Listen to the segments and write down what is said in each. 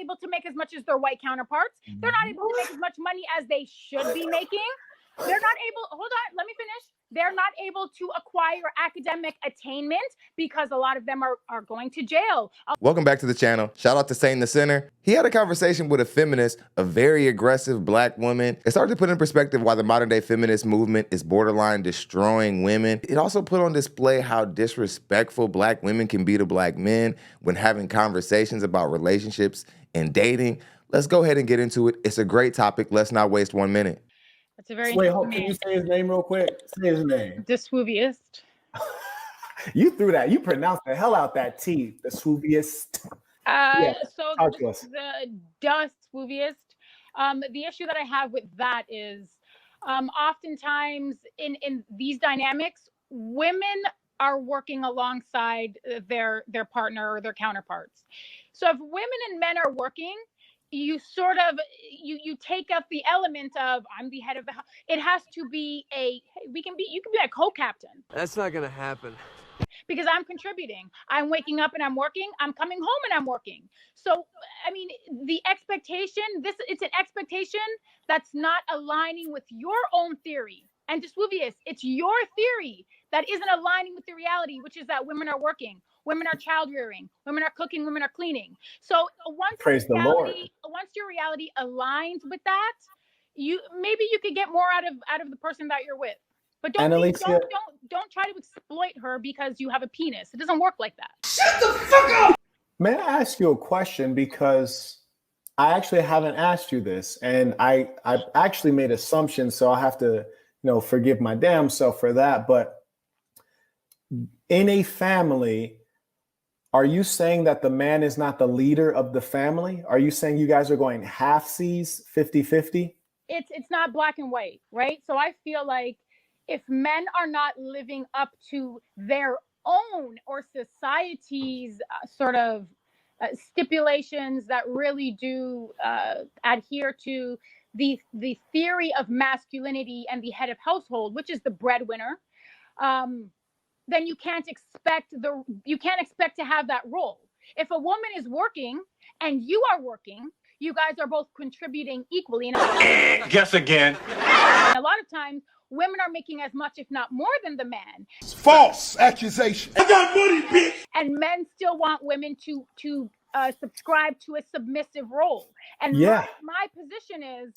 able to make as much as their white counterparts. They're not able to make as much money as they should be making. They're not able, hold on, let me finish. They're not able to acquire academic attainment because a lot of them are going to jail. Welcome back to the channel. Shout out to Saint in the Center. He had a conversation with a feminist, a very aggressive black woman. It started to put in perspective why the modern day feminist movement is borderline destroying women. It also put on display how disrespectful black women can be to black men when having conversations about relationships and dating. Let's go ahead and get into it. It's a great topic. Let's not waste 1 minute. That's a very Wait, can you say his name real quick? Say his name. The swooviest. You threw that. You pronounced the hell out that T. The swooviest. So the swooviest. The issue that I have with that is oftentimes in these dynamics, women are working alongside their partner or their counterparts. So if women and men are working, you sort of you take up the element of I'm the head of the house. It has to be you can be a co-captain. That's not gonna happen. Because I'm contributing. I'm waking up and I'm working. I'm coming home and I'm working. So I mean, the expectation, it's an expectation that's not aligning with your own theory. And Diswuvius, it's your theory that isn't aligning with the reality, which is that women are working. Women are child rearing, women are cooking, women are cleaning. So once your reality aligns with that, maybe you could get more out of the person that you're with. But don't try to exploit her because you have a penis. It doesn't work like that. Shut the fuck up! May I ask you a question, because I actually haven't asked you this, and I've actually made assumptions, so I have to, forgive my damn self for that. But in a family, are you saying that the man is not the leader of the family? Are you saying you guys are going half-seas, 50-50? It's not black and white, right? So I feel like if men are not living up to their own or society's sort of stipulations that really do adhere to the theory of masculinity and the head of household, which is the breadwinner, then you can't expect to have that role. If a woman is working and you are working, you guys are both contributing equally. And guess again. A lot of times, women are making as much, if not more, than the man. False accusation. I got money, bitch. And men still want women to subscribe to a submissive role. And my position is,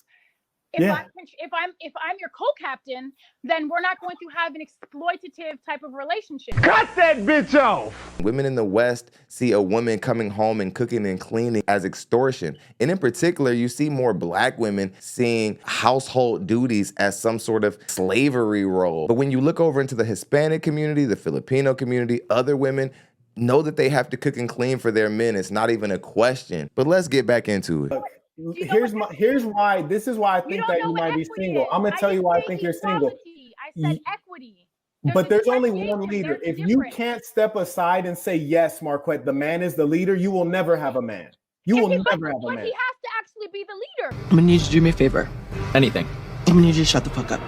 if I'm your co-captain, then we're not going to have an exploitative type of relationship. Cut that bitch off. Women in the West see a woman coming home and cooking and cleaning as extortion. And in particular, you see more black women seeing household duties as some sort of slavery role. But when you look over into the Hispanic community, the Filipino community, other women know that they have to cook and clean for their men. It's not even a question. But let's get back into it. This is why I think that you might be single. I'm gonna tell you why I think you're single. I said equity. But there's only one leader. If you can't step aside and say, yes, Marquette, the man is the leader, you will never have a man. You will never have a man. But he has to actually be the leader. I'm gonna need you to do me a favor. Anything. I'm gonna need you to shut the fuck up.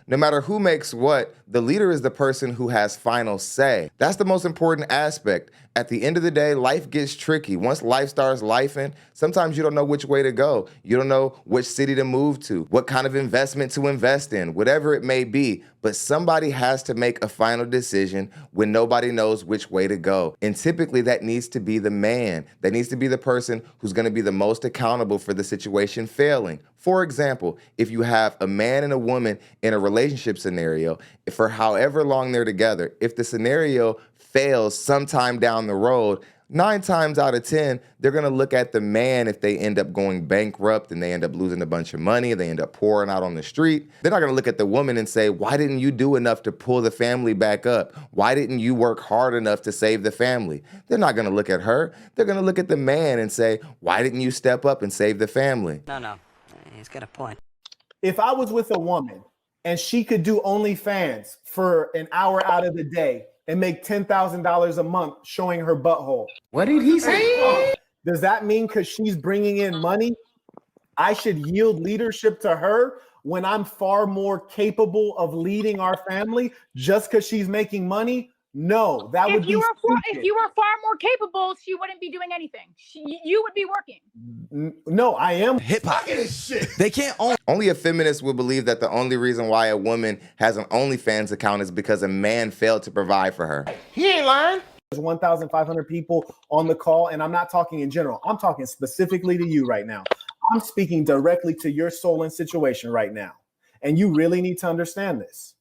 No matter who makes what, the leader is the person who has final say. That's the most important aspect. At the end of the day, life gets tricky. Once life starts lifing, sometimes you don't know which way to go. You don't know which city to move to, what kind of investment to invest in, whatever it may be. But somebody has to make a final decision when nobody knows which way to go. And typically that needs to be the man. That needs to be the person who's going to be the most accountable for the situation failing. For example, if you have a man and a woman in a relationship scenario, for however long they're together, if the scenario fails sometime down the road, 9 times out of 10, they're going to look at the man if they end up going bankrupt and they end up losing a bunch of money, they end up pouring out on the street. They're not going to look at the woman and say, why didn't you do enough to pull the family back up? Why didn't you work hard enough to save the family? They're not going to look at her. They're going to look at the man and say, why didn't you step up and save the family? No, he's got a point. If I was with a woman and she could do OnlyFans for an hour out of the day and make $10,000 a month showing her butthole. What did he say? Does that mean because she's bringing in money, I should yield leadership to her when I'm far more capable of leading our family just because she's making money? No, that would be if stupid. you were far more capable, she wouldn't be doing anything. You would be working. No, I am. Hip hop. They can't own. Only a feminist would believe that the only reason why a woman has an OnlyFans account is because a man failed to provide for her. He ain't lying. There's 1,500 people on the call, and I'm not talking in general. I'm talking specifically to you right now. I'm speaking directly to your soul and situation right now. And you really need to understand this.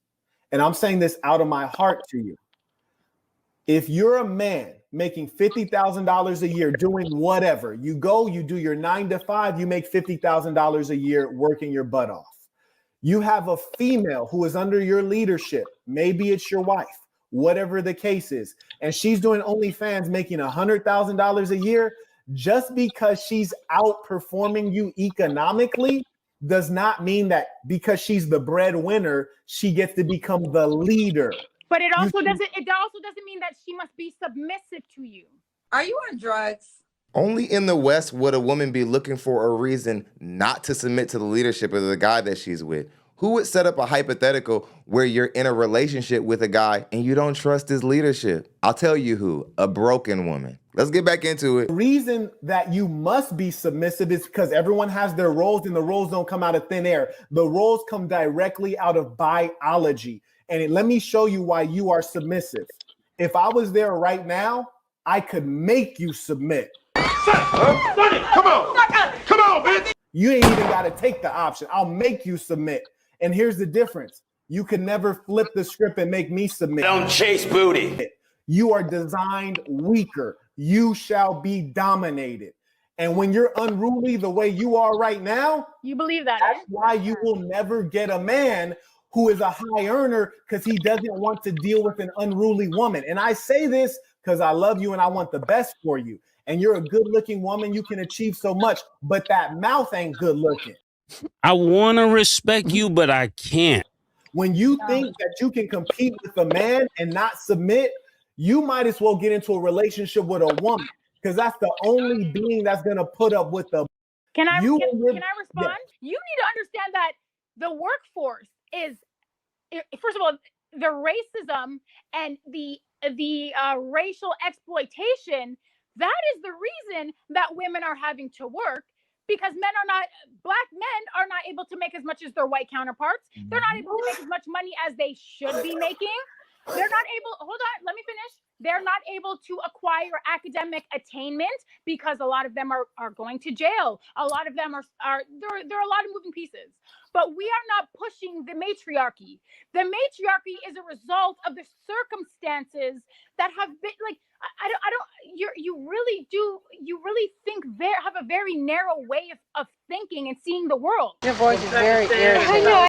And I'm saying this out of my heart to you. If you're a man making $50,000 a year doing whatever, you go, you do your 9 to 5, you make $50,000 a year working your butt off. You have a female who is under your leadership. Maybe it's your wife, whatever the case is. And she's doing OnlyFans making $100,000 a year. Just because she's outperforming you economically does not mean that because she's the breadwinner, she gets to become the leader. But it also doesn't mean that she must be submissive to you. Are you on drugs? Only in the West would a woman be looking for a reason not to submit to the leadership of the guy that she's with. Who would set up a hypothetical where you're in a relationship with a guy and you don't trust his leadership? I'll tell you who, a broken woman. Let's get back into it. The reason that you must be submissive is because everyone has their roles and the roles don't come out of thin air. The roles come directly out of biology. And let me show you why you are submissive. If I was there right now, I could make you submit. Sonny, come on. Come on, bitch. You ain't even got to take the option. I'll make you submit. And here's the difference. You can never flip the script and make me submit. Don't chase booty. You are designed weaker. You shall be dominated. And when you're unruly the way you are right now, You believe that? that's why you will never get a man who is a high earner, because he doesn't want to deal with an unruly woman. And I say this because I love you and I want the best for you. And you're a good looking woman. You can achieve so much, but that mouth ain't good looking. I want to respect you, but I can't. When you think that you can compete with a man and not submit, you might as well get into a relationship with a woman, because that's the only being that's going to put up with the. Can I You respond? Yeah. You need to understand that the workforce is, first of all, the racism and the racial exploitation. That is the reason that women are having to work, because black men are not able to make as much as their white counterparts. They're not able to make as much money as they should be making. They're not able, hold on, let me finish. They're not able to acquire academic attainment because a lot of them are going to jail. A lot of them there are a lot of moving pieces. But we are not pushing the matriarchy. The matriarchy is a result of the circumstances that have been like, you really think have a very narrow way of thinking and seeing the world. Your voice is very irritating.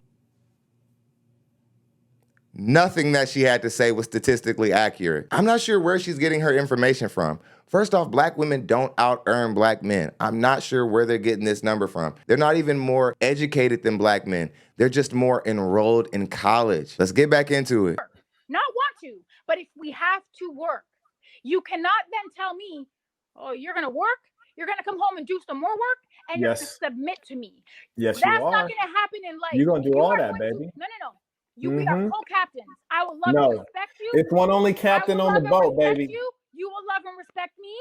Nothing that she had to say was statistically accurate. I'm not sure where she's getting her information from. First off, black women don't out-earn black men. I'm not sure where they're getting this number from. They're not even more educated than black men. They're just more enrolled in college. Let's get back into it. Not want to, but if we have to work, you cannot then tell me, oh, you're going to work, you're going to come home and do some more work, and you're going to submit to me. Yes, That's you are. not going to happen in life. You're going to do all that, No. baby. We are co-captains. I will love and respect you. It's one only captain on the boat, baby. You will love and respect me.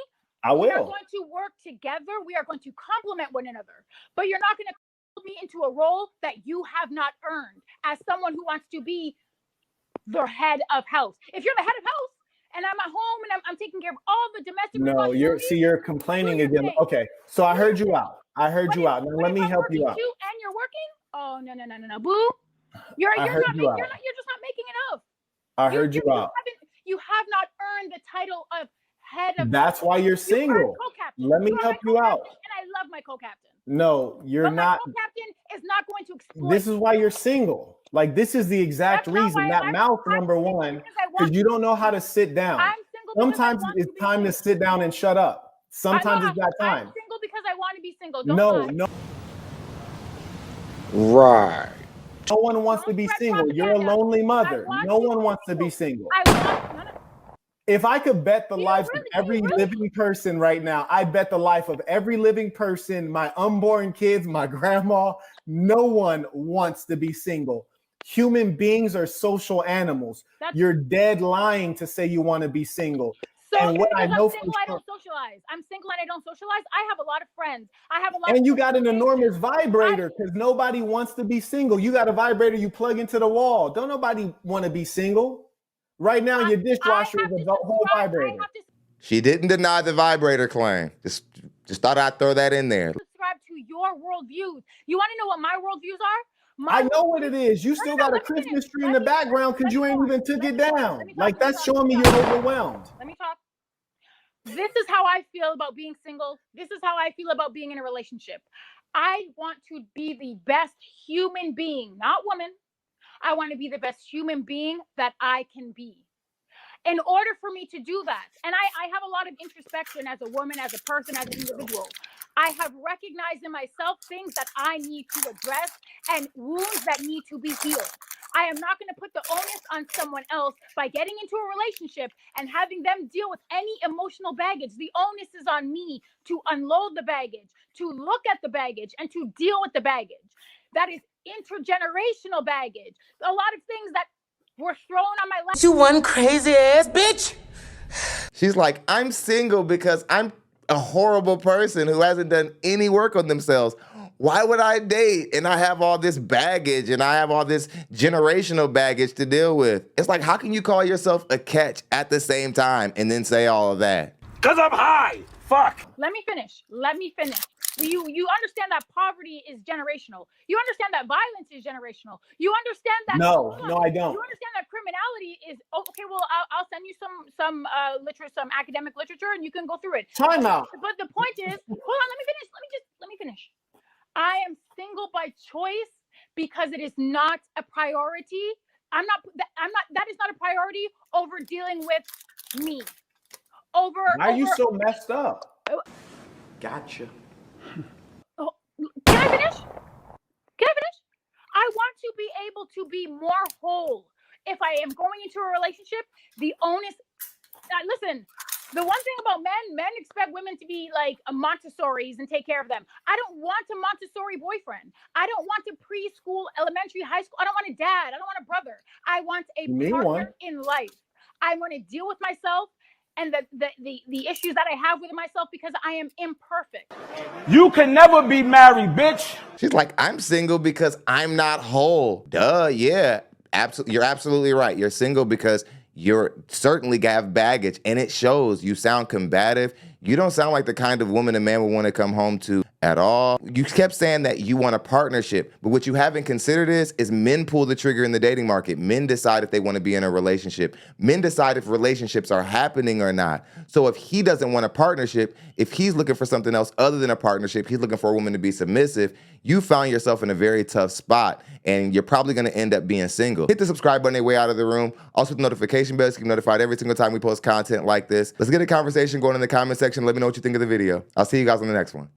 I will. We are going to work together. We are going to complement one another. But you're not going to put me into a role that you have not earned as someone who wants to be the head of house. If you're the head of house and I'm at home and I'm taking care of all the domestic responsibilities, you're complaining again. Okay, so I heard you out. Now let me help you out. And you're working? Oh, no, boo. You're just not making enough. I heard you out. You have not earned the title of head of. That's why you're single. Let me help you out. And I love my co-captain. No, you're not. My co-captain is not going to exploit. This is why you're single. Like, this is the exact reason. That mouth, number one, because you don't know how to sit down. I'm single. Sometimes it's time to sit down and shut up. Sometimes it's that time. I'm single because I want to be single. No. Right. No one wants to be single. You're a lonely mother. No one wants to be single. If I could bet the life of every living person right now, I'd bet the life of every living person, my unborn kids, my grandma. No one wants to be single. Human beings are social animals. You're dead lying to say you want to be single. So and what I know I'm single, I don't socialize. I'm single and I don't socialize. I have a lot of friends. I have a lot. And you got an enormous vibrator because nobody wants to be single. You got a vibrator you plug into the wall. Don't nobody want to be single. Right now, your dishwasher is a whole vibrator. She didn't deny the vibrator claim. Just thought I'd throw that in there. Subscribe to your worldviews. You want to know what my worldviews are? I know what it is. You still got a Christmas tree in the background because you ain't even took it down. Like, that's showing me you're overwhelmed. Let me talk. This is how I feel about being single. This is how I feel about being in a relationship. I want to be the best human being, not woman. I want to be the best human being that I can be. In order for me to do that, and I have a lot of introspection as a woman, as a person, as an individual. I have recognized in myself things that I need to address and wounds that need to be healed. I am not going to put the onus on someone else by getting into a relationship and having them deal with any emotional baggage. The onus is on me to unload the baggage, to look at the baggage, and to deal with the baggage. That is intergenerational baggage. A lot of things that were thrown on my lap. You one crazy ass bitch. She's like, I'm single because I'm a horrible person who hasn't done any work on themselves. Why would I date? And I have all this baggage and I have all this generational baggage to deal with. It's like, how can you call yourself a catch at the same time and then say all of that? Cause I'm high. Fuck. Let me finish. You understand that poverty is generational. You understand that violence is generational. You understand that. No, I don't. You understand that criminality is okay. Well, I'll send you some academic literature, and you can go through it. Time out. But the point is, hold on. Let me finish. I am single by choice because it is not a priority. That is not a priority over dealing with me. Why are you so messed up? Gotcha. Oh, can I finish? I want to be able to be more whole. If I am going into a relationship, the onus. Listen, the one thing about men expect women to be like a Montessori's and take care of them. I don't want a Montessori boyfriend. I don't want a preschool, elementary, high school. I don't want a dad. I don't want a brother. I want a partner in life. I'm going to deal with myself and the issues that I have with myself because I am imperfect. You can never be married, bitch. She's like, I'm single because I'm not whole. Duh, yeah. You're absolutely right. You're single because you're certainly have baggage and it shows. You sound combative. You don't sound like the kind of woman a man would want to come home to at all. You kept saying that you want a partnership, but what you haven't considered is men pull the trigger in the dating market. Men decide if they want to be in a relationship. Men decide if relationships are happening or not. So if he doesn't want a partnership, if he's looking for something else other than a partnership, he's looking for a woman to be submissive, you found yourself in a very tough spot and you're probably going to end up being single. Hit the subscribe button on your way out of the room. Also hit the notification bell so you can be notified every single time we post content like this. Let's get a conversation going in the comment section. Let me know what you think of the video. I'll see you guys on the next one.